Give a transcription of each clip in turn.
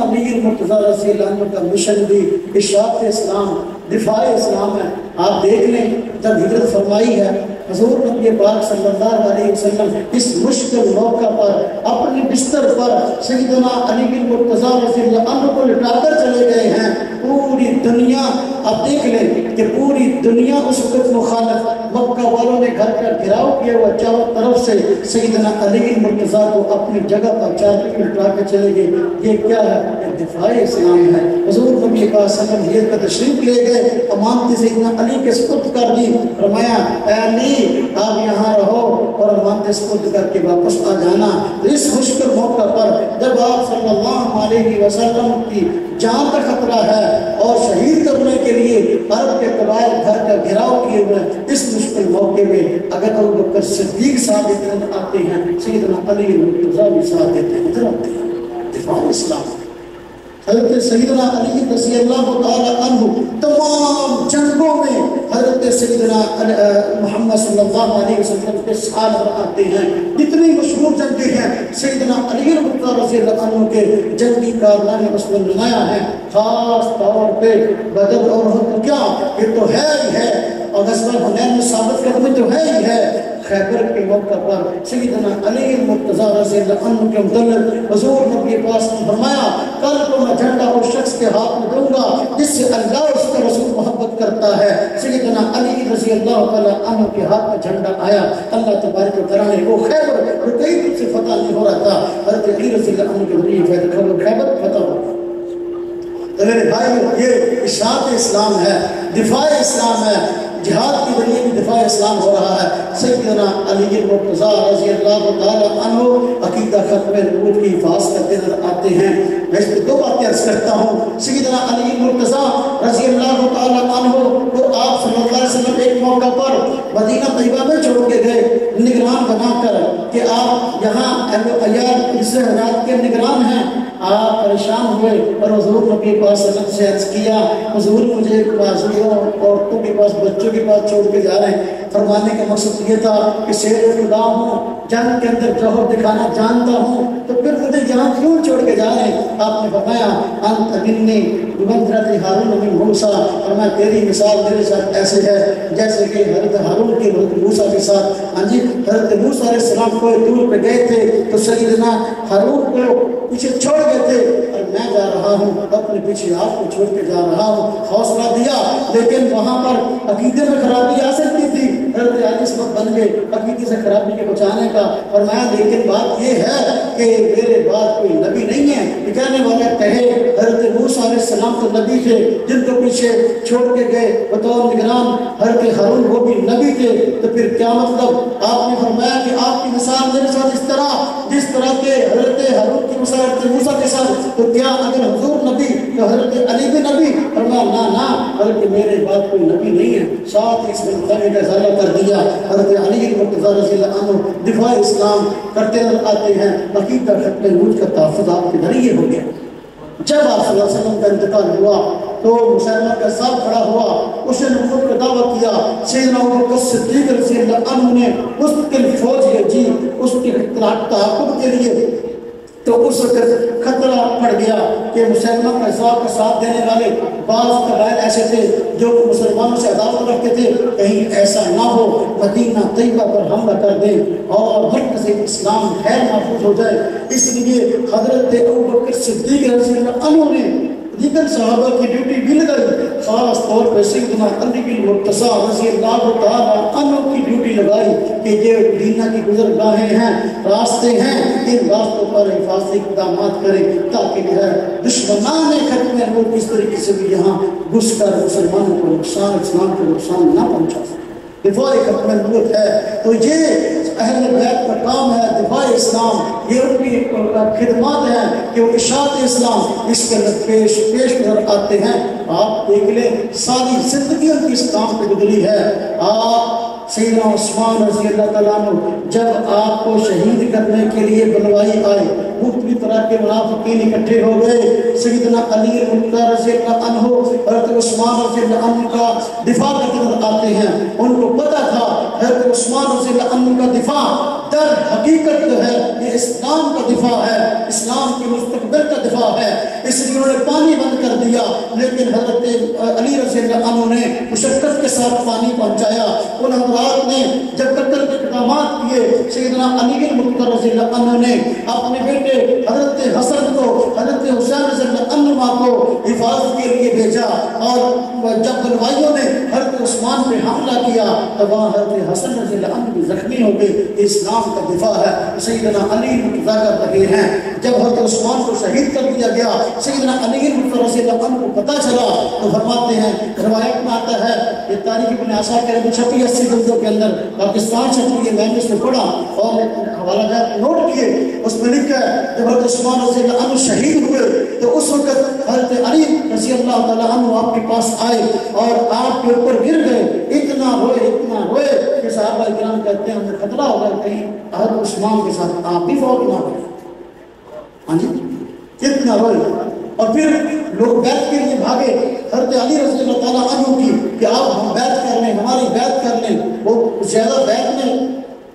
علی مرتضیٰ رضی اللہ عنہ کا مشن بھی اشاعت اسلام، دفاع اسلام ہے۔ آپ دیکھ لیں جب ہجرت فرمائی ہے حضور نبی پاک صلی اللہ علیہ وسلم اس مشکل موقع پر اپنے بستر پر سیدنا علی بن مرتضیٰ رضی اللہ عنہ کو لٹا کر چلے گئے ہیں۔ پوری دنیا آپ دیکھ لیں کہ پوری دنیا اس وقت مخالف، مکہ والوں نے گھر کا گھراؤ کیا ہوا چاروں طرف سے، سیدنا علی بن مرتضیٰ کو اپنی جگہ پر چادر لٹا کے چلے گئے۔ یہ کیا ہے؟ یہ دفاع اسلام ہے۔ حضور نبی پاک صلی اللہ علیہ وسلم کا تشریف لے گئے، امانت سیدنا علی کے سپرد کر دی، فرمایا اے علی آپ یہاں رہو اور امانت سپرد کر کے واپس آ جانا۔ اس مشکل موقع پر جب آپ صلی اللہ علیہ وسلم کی جان کا خطرہ ہے اور شہید کرنے کے لیے عرب کے قبائل گھر کا گھراؤ کیے ہوئے، اس مشکل موقع میں اگر ابو بکر صدیق صاحب نظر آتے ہیں، سیدنا علی مرتضیٰ بھی ساتھ دیتے ہیں، نظر آتے ہیں۔ دفاع اسلام حضرت سیدنا علی رضی اللہ تعالی عنہ تمام جنگوں میں حضرت سیدنا محمد صلی اللہ علیہ وسلم کے ساتھ آتے ہیں۔ جتنی مشہور جنگیں ہیں سیدنا علی رضی اللہ عنہ کے جنگی کارنامے اس میں نمایاں ہیں، خاص طور پہ بدر اور احد۔ کیا یہ تو ہے ہی ہے، اور غزوہ حنین میں ثابت قدمی تو ہے ہی ہے۔ خیبر کے موقع پر سیدنا علی مرتضیٰ رضی اللہ عنہ کے متعلق حضور نبی پاک نے فرمایا کل کو میں جھنڈا اس شخص کے ہاتھ میں دوں گا جس سے اللہ اور اس کا رسول محبت کرتا ہے۔ سیدنا علی رضی اللہ تعالیٰ عنہ کے ہاتھ میں جھنڈا آیا، اللہ تبارک و تعالیٰ نے وہ خیبر جو کئی دن سے فتح نہیں ہو رہا تھا، حضرت علی رضی اللہ عنہ کے ذریعے خیبر فتح ہو۔ تو میرے بھائی یہ اشاعت اسلام ہے، دفاع اسلام ہے، جہاد کے ذریعے بھی دفاع اسلام ہو رہا ہے۔ سیدنا علی مرتضیٰ رضی اللہ تعالی عنہ عقیدہ ختم نبوت کی حفاظت کرتے نظر آتے ہیں۔ میں اس پہ دو باتیں عرض کرتا ہوں۔ سیدنا علی مرتضیٰ رضی اللہ تعالی عنہ کو آپ صلی اللہ علیہ وسلم ایک موقع پر مدینہ طیبہ میں چھوڑ کے گئے نگران بنا کر کہ آپ یہاں اہل و عیال اس حالات کے نگران ہیں۔ آپ پریشان ہوئے اور حضور نبی پاک صلی اللہ علیہ وسلم سے عرض کیا حضور مجھے معذوروں عورتوں کے پاس بچوں کے پاس چھوڑ کے جا رہے ہیں۔ فرمانے کا مقصد یہ تھا کہ شیر خدا ہوں، جنگ کے اندر جوہر دکھانا جانتا ہوں، تو پھر مجھے یہاں کیوں چھوڑ کے جا رہے ہیں؟ آپ نے فرمایا انت منی بمنزلۃ ہارون من موسیٰ، فرمایا تیری مثال میرے ساتھ ایسے ہے جیسے کہ حضرت ہارون کے حضرت موسیٰ کے ساتھ۔ ہاں جی، حضرت موسیٰ علیہ السلام کوئی دور پہ گئے تھے تو سیدنا ہارون کو پیچھے چھوڑ گئے تھے، اور میں جا رہا ہوں اپنے پیچھے آپ کو چھوڑ کے جا رہا ہوں۔ حوصلہ دیا، لیکن وہاں پر عقیدے میں خرابی آ سکتی تھی، حضرت علی سبب بن گئے عقیدے سے خرابی کے بچانے کا۔ اور میں لیکن بات یہ ہے کہ میرے بعد کوئی نبی نہیں ہے، یہ کہنے والا کہے حضرت موسیٰ علیہ السلام تو نبی تھے جن کو پیچھے چھوڑ کے گئے بطور نگران، حضرت ہارون وہ بھی نبی تھے، تو پھر کیا مطلب؟ آپ نے فرمایا کہ آپ کی مثال میرے ساتھ اس طرح جس طرح کے حضرت ہارون کی مثال حضرت موسیٰ کے ساتھ، تو کیا اگر حضور نبی تو حضرت علی بھی نبی؟ فرمایا نہ بلکہ میرے بعد کوئی نبی نہیں ہے۔ ساتھ اس میں مطلب کا ازالہ کر دیا۔ حضرت علی مرتضیٰ رضی اللہ عنہ دفاع اسلام کرتے نظر آتے ہیں۔ عقیدہ ختم نبوت کا تحفظ آپ کے ذریعے ہو گیا۔ جب آپ صلی اللہ علیہ وسلم کا انتقال ہوا تو مسلمان کا ساتھ کھڑا ہوا، اس نے نبوت کا دعویٰ کیا۔ سیدنا ابوبکر صدیق رضی اللہ عنہ نے مستقل فوج بھیجی اس کے تعاقب کے لیے، تو اس وقت خطرہ پڑ گیا کہ مسلمان کا ساتھ دینے والے بعض قبائل ایسے تھے جو مسلمانوں سے عداوت رکھتے تھے، کہیں ایسا نہ ہو مدینہ طیبہ پر حملہ کر دیں اور مرکز اسلام غیر محفوظ ہو جائے۔ اس لیے حضرت ابوبکر صدیق رضی اللہ عنہ نے دیگر صحابہ کی ڈیوٹی بھی لگائی، خاص طور پر سیدنا علی بن مرتضیٰ رضی اللہ تعالیٰ عنہ کی ڈیوٹی لگائی کہ یہ مدینہ کی گزرگاہیں ہیں، راستے ہیں، ان راستوں پر حفاظتی اقدامات کریں تاکہ جو ہے دشمنان ختم نبوت اس طریقے سے بھی یہاں گھس کر مسلمانوں کو نقصان، اسلام کو نقصان نہ پہنچا سکے۔ دفاع ختم نبوت ہے تو یہ اہل بیت کا کام ہے، دفاع اسلام، یہ ان کی خدمات ہیں کہ وہ اشاعت اسلام اس کے اندر پیش نظر آتے ہیں۔ آپ دیکھ لیں ساری زندگی ان کی اس کام پہ گزری ہے۔ آپ سیدنا عثمان رضی اللہ تعالیٰ عنہ جب آپ کو شہید کرنے کے لیے بلوائی آئے، مختلف طرح کے منافقین اکٹھے ہو گئے، سیدنا علی رضی اللہ عنہ حضرت عثمان رضی اللہ عنہ کا دفاع کرتے نظر آتے ہیں۔ ان کو پتہ تھا حضرت عثمان رضی اللہ عنہ کا دفاع در حقیقت جو ہے یہ اسلام کا دفاع ہے، اسلام کے مستقبل کا دفاع ہے، اس لیے انہوں نے پانی بند کر دیا، لیکن حضرت علی رضی اللہ عنہ نے مشقت کے ساتھ پانی پہنچایا۔ ان حضرات نے جب قتل کے اقدامات کیے، سیدنا علی المرتضی رضی اللہ عنہ نے اپنے بیٹے حضرت حسن کو، حضرت حسین رضی اللہ عنہ کو حفاظت کے لیے بھیجا، اور جب بلوائیوں نے حضرت عثمان پہ حملہ کیا تو وہاں حضرت حسن رضی اللہ عنہ بھی زخمی ہو گئے۔ اسلام کا دفاع ہے، سیدنا علی مرتضی کر رہے ہیں۔ جب حضرت عثمان کو شہید کر دیا گیا، سیدنا علی مرتضی رضی اللہ عنہ کو پتہ چلا تو فرماتے ہیں، روایت میں آتا ہے، یہ تاریخ ابن عساکر میں چھپی 80 جلدوں کے اندر پاکستان چھپی ہے، میں نے اس میں پڑھا اور حوالہ جات نوٹ کیے، اس میں لکھا ہے جب حضرت عثمان رضی اللہ عنہ شہید ہوئے تو اس وقت حضرت علی رضی اللہ تعالیٰ عنہ آپ کے پاس آئے اور آپ کے اوپر گر گئے، اتنا روئے کہ صحابہ کرام کہتے ہیں ہمیں خطرہ ہوگا کہیں حضرت عثمان کے ساتھ آپ بھی فوت نہ ہوئے۔ ہاں جی، کتنا روئے، اور پھر لوگ بیعت کے لیے بھاگے حضرت علی رضی اللہ تعالیٰ عنہ کی کہ آپ ہم بیعت کر لیں، ہماری بیعت کر لیں۔ وہ زیادہ بیعت میں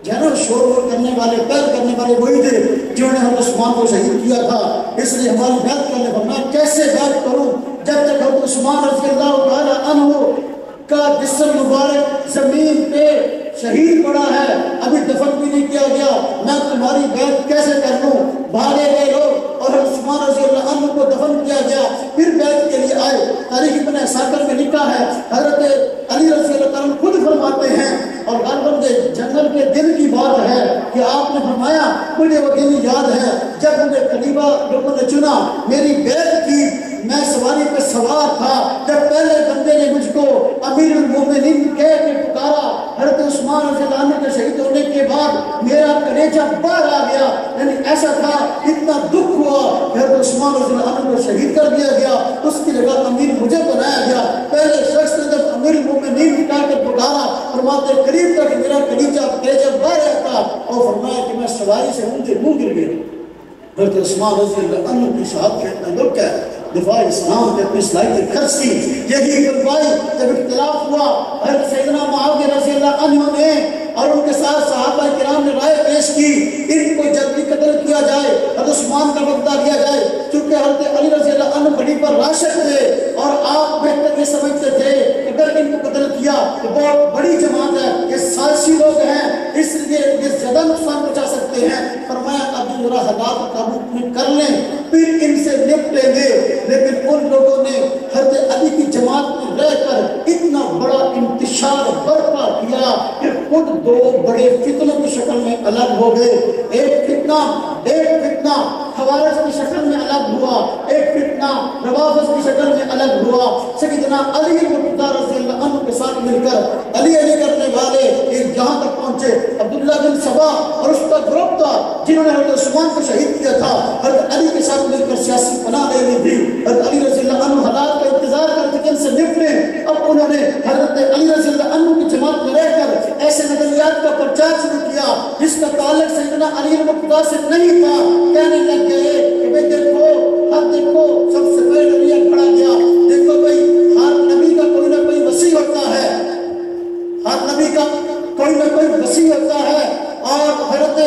جنرل شور وور کرنے والے، پیر کرنے والے وہی تھے جنہوں نے حضرت عثمان کو شہید کیا تھا، اس لیے ہماری بیعت کرنے پر میں کیسے بیعت کروں جب تک حضرت عثمان رضی اللہ تعالیٰ عنہ کا جسم مبارک زمین پہ شہید پڑا ہے، ابھی دفن بھی نہیں کیا گیا، میں تمہاری بیعت کیسے کر لوں؟ بھاگے گئے لوگ اور عثمان رضی اللہ عنہ کو دفن کیا گیا، پھر بیعت کے لیے آئے۔ تاریخ ابن عساکر میں لکھا ہے، حضرت علی رضی اللہ عنہ خود فرماتے ہیں، اور غالباً جنگل کے دن کی بات ہے کہ آپ نے فرمایا مجھے وہ دن یاد ہے جب مجھے خلیفہ لوگوں نے چنا، میری بیعت کی، میں سواری پہ سوار تھا، جب پہلے بندے نے مجھ کو امیر المومنین کہہ کے پکارا، حضرت عثمان رضی اللہ عنہ کے شہید ہونے کے بعد میرا کلیجہ باہر آ گیا، یعنی ایسا تھا، اتنا دکھ ہوا کہ حضرت عثمان رضی اللہ عنہ کو شہید کر دیا گیا، اس کی جگہ امیر مجھے بنایا گیا۔ پہلے شخص نے جب امیر المومنین کہہ کے پکارا، فرماتے قریب تک میرا کلیجہ باہر آتا، اور فرمایا کہ میں سواری سے اونچے منہ گر گیا۔ حضرت عثمان رضی اللہ عنہ کی شہادت کا اتنا دکھ ہے، دفاع اسلام کے اپنی صلاحیت خرچ کی۔ یہی گواہی جب اختلاف ہوا، حضرت سیدنا معاویہ رضی اللہ عنہ نے اور ان کے ساتھ صحابہ کرام نے رائے پیش کی ان کو جلدی قتل کیا جائے، حضرت عثمان کا بدلہ لیا جائے، چونکہ حضرت علی رضی اللہ عنہ خلیفہ راشد تھے اور آپ بہتر یہ سمجھتے تھے کہ اگر ان کو قتل کیا تو بہت بڑی جماعت ہے، یہ سازشی لوگ ہیں، اس لیے یہ زیادہ نقصان پہنچا سکتے ہیں۔ فرمایا ابھی ذرا حالات قابو میں کر لیں پھر ان سے نپٹیں گے، لیکن ان لوگوں نے حضرت علی کی جماعت میں رہ کر اتنا بڑا انتشار برپا کیا کہ خود دو بڑے فتنوں کی شکل میں الگ ہو گئے۔ ایک فتنہ خوارج کی شکل میں الگ ہوا، ایک فتنہ روافض کی شکل میں الگ ہوا۔ سیدنا علی المرتضی رضی اللہ عنہ کے ساتھ مل کر علی کرنے والے ایک جہاں تک پہنچے، عبداللہ بن سبا اور اس کا گروپ تھا جنہوں نے حضرت عثمان کو شہید کیا تھا، حضرت علی کے ساتھ مل کر سیاسی پناہ لے لی تھی۔ حضرت علی رضی اللہ عنہ حالات کا انتظار کرتے کہ ان سے نپٹے، اب انہوں نے حضرت علی رضی اللہ عنہ کی جماعت میں رہ کر ایسے نظریات کا پرچار شروع کیا جس کا تعلق سیدنا علی المرتضی سے نہیں تھا۔ کہنے لگ گئے کہ بھئی دیکھو سب سے پہلے نبی کھڑا گیا، دیکھو بھئی ہر نبی کا کوئی نہ کوئی وصی ہوتا ہے، ہر نبی کا کوئی نہ کوئی وصی ہوتا ہے، اور حضرت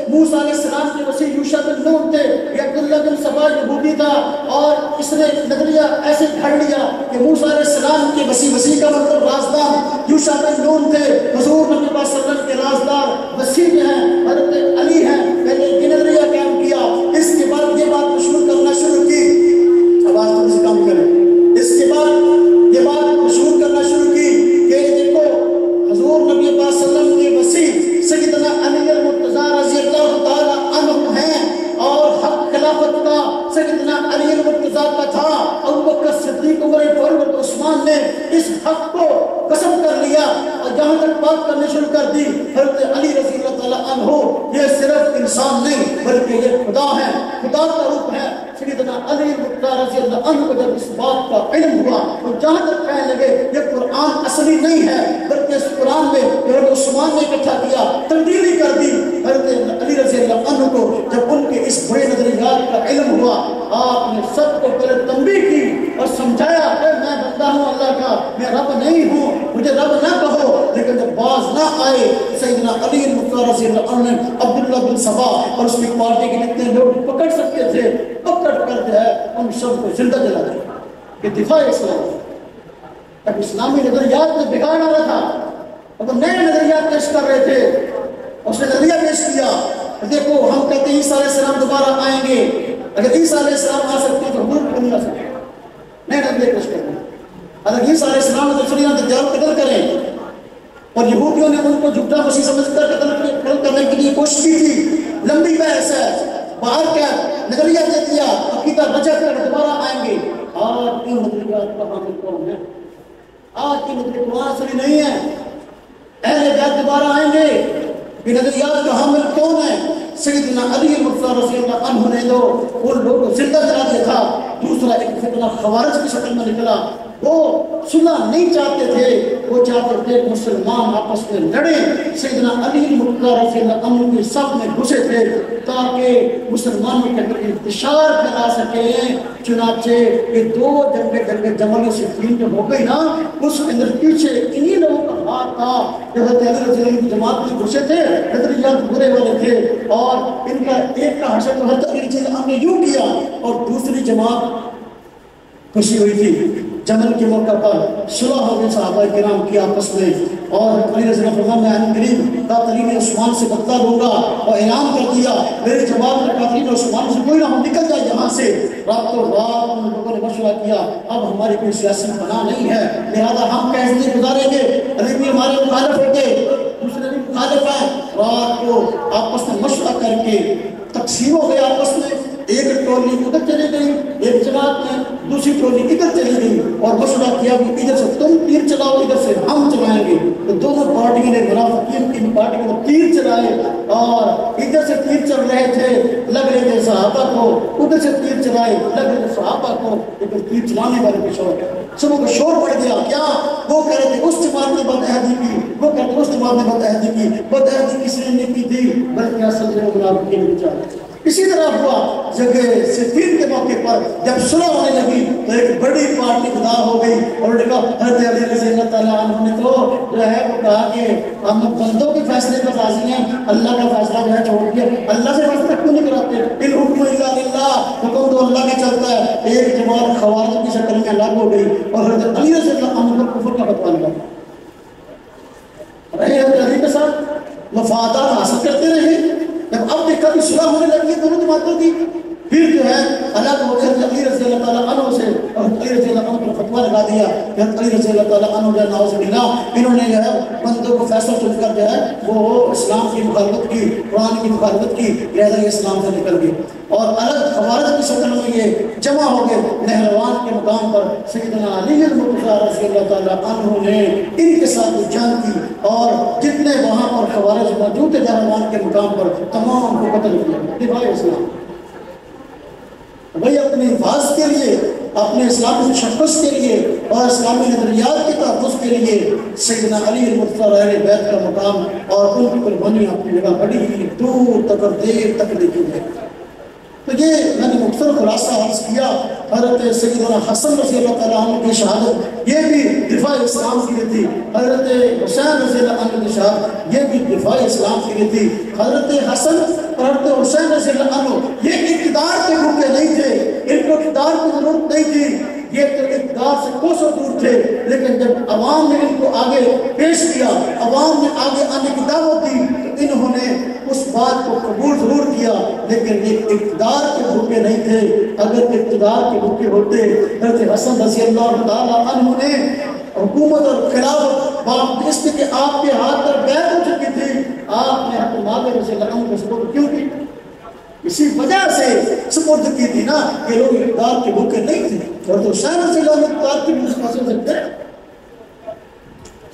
موسیٰ علیہ السلام کے وصی یوشع بن نون تھے، یہ عبداللہ بن سبا یہودی تھا، اور اس نے نظریہ ایسے گھڑ لیا کہ موسیٰ علیہ السلام کے وصی کا مطلب رازدار یوشع بن نون تھے، حضور نبی پاک صلی اللہ علیہ وسلم کے رازدار وصی جو ہیں حضرت علی ہیں۔ پہلے یہ نظریہ قائم کیا، اس کے بعد یہ بات مشہور کرنا شروع کی، آواز تھوڑی سی کم کریں، اس کے بعد یہ بات مشہور کرنا شروع کی کہ دیکھو حضور نبی پاک صلی اللہ علیہ وسلم کے وصی سیدنا علی المرتضی رضی اللہ تعالی عنہ ہیں، اور حق خلافت کا سیدنا علی المرتضی کا تھا۔ ابوبکر صدیق، عمر فاروق، عثمان نے اس حق کو قسم کر لیا اور جہاں تک بات کرنے شروع کر دی، حضرت علی رضی اللہ تعالی عنہ یہ صرف انسان نہیں بلکہ یہ خدا ہے، خدا کا روپ ہے۔ سیدنا علی المرتضی رضی اللہ عنہ کو جب اس بات کا علم ہوا تو جہاں تک کہنے لگے یہ قرآن اصلی نہیں ہے بلکہ اس قرآن میں حضرت عثمان نے اکٹھا کیا، تبدیلی کر دی۔ حضرت علی رضی اللہ عنہ کو جب ان کے اس بڑے نظریات کا علم ہوا، آپ نے سب کو پہلے تنبیہ کی اور سمجھایا کہ میں بندہ ہوں اللہ کا، میں رب نہیں ہوں، مجھے رب نہ کہو۔ لیکن جب باز نہ آئے سیدنا علی المختار رضی اللہ عنہ نے عبداللہ بن سبا اور اس کی پارٹی کے جتنے لوگ پکڑ سکتے تھے پکڑ کر جو ہے ان سب کو زندہ جلا دیا کہ دفاع اسلام۔ تب اسلامی نظریات میں بگاڑ آ رہا تھا، وہ نئے نظریات پیش کر رہے تھے، اس نے نظریہ پیش کیا، دیکھو ہم کہتے ہیں عیسیٰ علیہ السلام دوبارہ آئیں گے، اگر عیسیٰ علیہ السلام آ سکتے ہیں تو حضور کو نہیں آ سکتے، نئے نظریہ پیش کرتے ہیں۔ اگر عیسیٰ علیہ السلام نے تو دجال قتل کریں، اور یہودیوں نے ان کو جھوٹا مسیح سمجھ کر قتل کرنے کے لیے کوشش کی تھی، لمبی بحث ہے، باہر کیا نظریہ دے دیا، عقیدہ بچا کر دوبارہ آئیں گے۔ آج کے نظریات کا حامل کون ہے؟ آج کے نظریات قرآن اصلی نہیں ہے، اہل بیت دوبارہ آئیں گے، یہ نظریات کا حامل کون ہے؟ سیدنا علی المختار رضی اللہ عنہ نے تو ان لوگوں کو زندہ جلا دیا تھا۔ دوسرا ایک فتنہ خوارج کی شکل میں نکلا، وہ صلح نہیں چاہتے تھے، وہ چاہتے تھے مسلمان آپس میں لڑیں۔ سیدنا علی المختار رضی اللہ عنہ کی صف میں گھسے تھے تاکہ مسلمانوں کے اندر انتشار پھیلا سکیں۔ چنانچہ یہ دو جنگ جمل صفین جو ہو گئی نا، اس کے اندر پیچھے انہی لوگوں کا ہاتھ تھا۔ حضرت علی رضی اللہ عنہ کی جماعت میں گھسے تھے، نظریات برے والے تھے، اور ان کا ایک کا حشر تو حضرت علی رضی اللہ عنہ نے یوں کیا، اور دوسری جماعت خوشی ہوئی تھی۔ جمل کے موقع پر صلح ہو گئی صحابہ کرام کی آپس میں، اور علی رضی اللہ عنہ فرمایا میں ان قریب قاتلین عثمان سے بدلہ لوں گا، اور اعلان کر دیا میری جماعت میں قاتلین عثمان سے کوئی نہ ہم نکل جائے یہاں سے۔ رات کو رات ان لوگوں نے مشورہ کیا اب ہماری کوئی سیاسی پناہ نہیں ہے، لہذا ہم کیسے گزاریں گے؟ علی بھی ہمارے مخالف ہو گئے، دوسرے بھی مخالف ہیں۔ رات کو آپس میں مشورہ کر کے تقسیم ہو گئے آپس میں، ایک ٹولی ادھر چلی گئی ایک جماعت میں، دوسری ٹولی ادھر چلی گئی، اور مشورہ کیا کہ ادھر سے تم تیر چلاؤ ادھر سے ہم چلائیں گے۔ تو دونوں پارٹیوں نے منافقین کی پارٹی کو تیر چلائے، اور ادھر سے تیر چل رہے تھے لگ رہے تھے صحابہ کو، ادھر سے تیر چلائے لگ رہے تھے صحابہ کو، لیکن تیر چلانے والے کو شور سبوں کو شور پڑ گیا۔ کیا وہ کہہ رہے تھے اس جماعت نے بدعہدی کی، وہ کہتے ہیں اس جماعت نے بدعہدی کی، بدعہدی کسی نے نہیں کی تھی بلکہ اصل میں منافقین نے چاہا۔ اسی طرح ہوا جگہ صفین کے موقع پر جب صلح ہونے لگی تو ایک بڑی پارٹی خدا ہو گئی، اور انہوں نے کہا حضرت علی رضی اللہ تعالیٰ عنہ نے تو جو ہے وہ کہا کہ ہم بندوں کے فیصلے پر راضی ہیں، اللہ کا فیصلہ جو ہے چھوڑ دیا، اللہ سے فیصلہ کیوں نہیں کراتے؟ الحکم الا للہ، حکم تو اللہ کا چلتا ہے۔ ایک جماعت خوارج کی شکل میں الگ ہو گئی، اور حضرت علی رضی اللہ عنہ پر کفر کا فتویٰ لگا رہے، حضرت علی کے ساتھ مفادات حاصل کرتے رہے۔ جب اب دیکھا کہ صلح ہونے لگی ہے دونوں جماعتوں کی، پھر جو ہے الگ ہو گئے علی رضی اللہ تعالیٰ عنہ سے، اور علی رضی اللہ عنہ کو فتویٰ لگا دیا کہ علی رضی اللہ تعالیٰ عنہ جو ہے نعوذ باللہ انہوں نے جو ہے بندوں کو فیصلہ چن کر جو ہے وہ اسلام کی مخالفت کی، قرآن کی مخالفت کی، لہذا یہ اسلام سے نکل گئے، اور الگ خوارج کی شکل میں یہ جمع ہو گئے۔ نہروان کے مقام پر سیدنا علی المرتضیٰ رضی اللہ تعالیٰ عنہ نے ان کے ساتھ جنگ کی، اور جتنے وہاں پر خوارج موجود تھے نہروان کے مقام پر تمام کو قتل کیا۔ دفاع اسلام بھائی اپنے حفاظت کے لیے، اپنے اسلامی تشخص کے لیے اور اسلامی نظریات کے تحفظ کے لیے سیدنا علی المرتضیٰ اہل بیت کا مقام اور ان کی قربانی اپنی جگہ بڑی ہی دور تک اور دیر تک لے گئی ہے۔ تو یہ میں نے مختصر خلاصہ عرض کیا۔ حضرت سیدنا حسن رضی اللہ تعالیٰ عنہ کی شہادت یہ بھی دفاع اسلام کے لیے تھی، حضرت حسین رضی اللہ عنہ کی شہادت یہ بھی دفاع اسلام کے لیے تھی۔ حضرت حسن اور حضرت حسین رضی اللہ عنہ یہ اقتدار کے بھوکے نہیں تھے، ان کو اقتدار کی ضرورت نہیں تھی، یہ تو اقتدار سے کوسوں دور تھے، لیکن جب عوام نے ان کو آگے پیش کیا، عوام نے آگے آنے کی دعوت دی تو انہوں نے اس بات کو قبول ضرور کیا، لیکن یہ اقتدار کے بھوکے نہیں تھے۔ اگر اقتدار کے بھوکے ہوتے حضرت حسن رضی اللہ تعالیٰ عنہ نے حکومت اور خلافت باوجود اس کے آپ کے ہاتھ پر بیعت ہو چکی تھی، آپ نے حضرت معاویہ رضی اللہ عنہ کو سپورٹ کیوں کی؟ اسی وجہ سے سپورٹ کی تھی نا، یہ لوگ اقتدار کے بھوکے نہیں تھے۔ حضرت حسین رضی اللہ عنہ اقتدار کی حاصل سے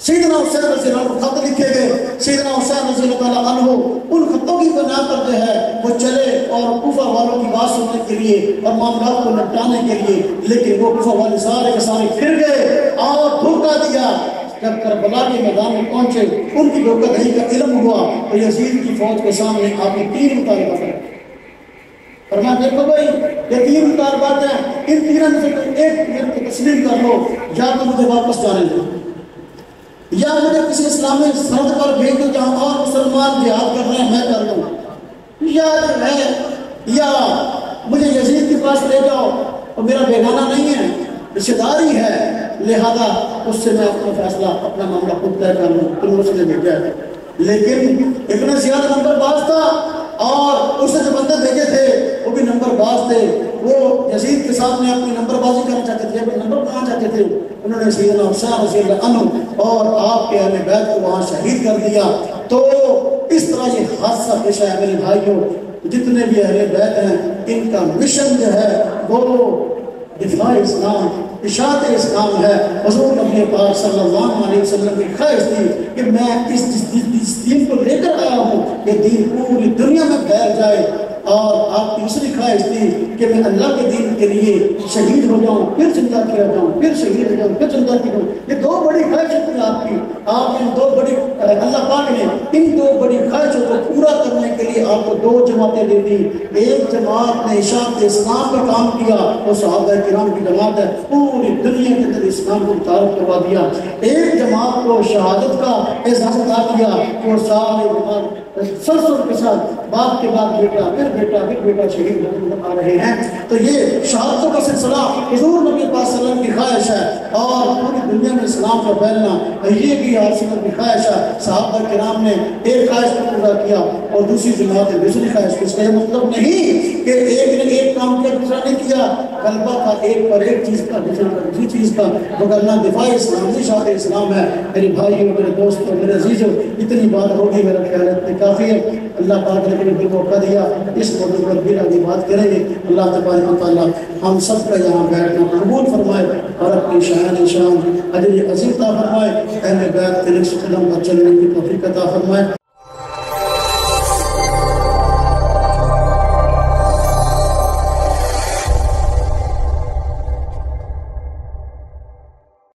سیدنا حسین رضی اللہ عنہ خط لکھے گئے، سیدنا حسین رضی اللہ تعالیٰ عنہ ان خطوں کی بنا پر جو ہے وہ چلے اور کوفہ والوں کی بات سننے کے لیے اور معاملات کو نپٹانے کے لیے، لیکن وہ کوفہ والے سارے کے سارے پھر گئے اور دھوکہ دیا۔ جب کربلا کے میدان میں پہنچے ان کی دھوکہ دہی کا علم ہوا تو یزید کی فوج کے سامنے آپ نے 3 مطالبہ کرے، فرمایا دیکھو بھائی یہ تین کار بات ہے، ان تینوں میں سے ایک کی تسلیم کر لو، یا تو مجھے واپس جانے دو، یا مجھے کسی اسلامی سرحد پر بھیج دو جہاں اور مسلمان جہاد کر رہے ہیں میں کر لوں، یا جو ہے یا مجھے یزید کے پاس لے جاؤ، اور میرا بیگانہ نہیں ہے، رشتہ داری ہے، لہذا اس سے میں اپنا فیصلہ اپنا معاملہ خود طے کر لوں، تم اس نے بھیجا ہے۔ لیکن اتنا زیادہ نمبر باز تھا، اور اس نے جو بندے بھیجے تھے وہ بھی نمبر باز تھے، وہ یزید کے سامنے اپنی نمبر بازی کرنا چاہتے تھے، اپنے نمبر بنانا چاہتے تھے، انہوں نے سیدنا حسین رضی اللہ عنہ اور آپ کے اہل بیت کو وہاں شہید کر دیا۔ تو اس طرح یہ حادثہ پیش ہے میرے بھائیوں، جتنے بھی اہل بیت ہیں ان کا مشن جو ہے وہ دفاع اسلام، اشاعت اسلام ہے۔ حضور نبی پاک صلی اللہ علیہ وسلم کی خواہش تھی کہ میں اس دین کو لے کر آیا ہوں، یہ دین پوری دنیا میں پھیل جائے، اور آپ کی دوسری خواہش تھی کہ میں اللہ کے دین کے لیے شہید ہو جاؤں، پھر زندہ کیا جاؤں، پھر شہید ہو جاؤں، پھر زندہ کیا جاؤں۔ یہ دو بڑی خواہشیں تھیں آپ کی، آپ ان دو بڑی اللہ پاک نے ان دو بڑی خواہشوں کو پورا کرنے کے لیے آپ کو دو جماعتیں دے دی۔ ایک جماعت نے اشاعت اسلام کا کام کیا، وہ صحابہ کرام کی جماعت ہے، پوری دنیا کے اندر اسلام کو متعارف کروا دیا۔ ایک جماعت کو شہادت کا احساس عطا کیا، وہ سارے جماعت سلسل کے ساتھ باپ کے بعد بیٹا پھر بیٹا پھر بیٹا شہید ہوتے آ رہے ہیں۔ تو یہ شہادتوں کا سلسلہ حضور نبی پاک صلی اللہ علیہ وسلم کی خواہش ہے، اور پوری دنیا میں اسلام کا پھیلنا یہ بھی آپ صلی اللہ علیہ وسلم کی خواہش ہے۔ صحابہ کرام نے ایک خواہش کو پورا کیا اور دوسری جماعت نے دوسری خواہش کو۔ اس کا یہ مطلب نہیں کہ ایک نے ایک کام کیا دوسرا نہیں کیا، غلبہ تھا ایک پر ایک چیز کا، دوسرے پر دوسری چیز کا، مگر نہ دفاع اسلام اشاعت اسلام ہے۔ میرے بھائیوں، میرے دوستوں، میرے عزیزوں، اتنی بات ہوگی، میرا خیال ہے اتنی کافی ہے۔ اللہ پاک نے مجھے موقع دیا، اس موضوع پر بھی آگے بات کریں گے۔ اللہ تبارک و تعالیٰ ہم سب کا یہاں بیٹھنا قبول فرمائے اور اپنی شان اجر عظیم عطا فرمائے، اہل بیت کے نقش قدم پر چلنے کی توفیق عطا فرمائے۔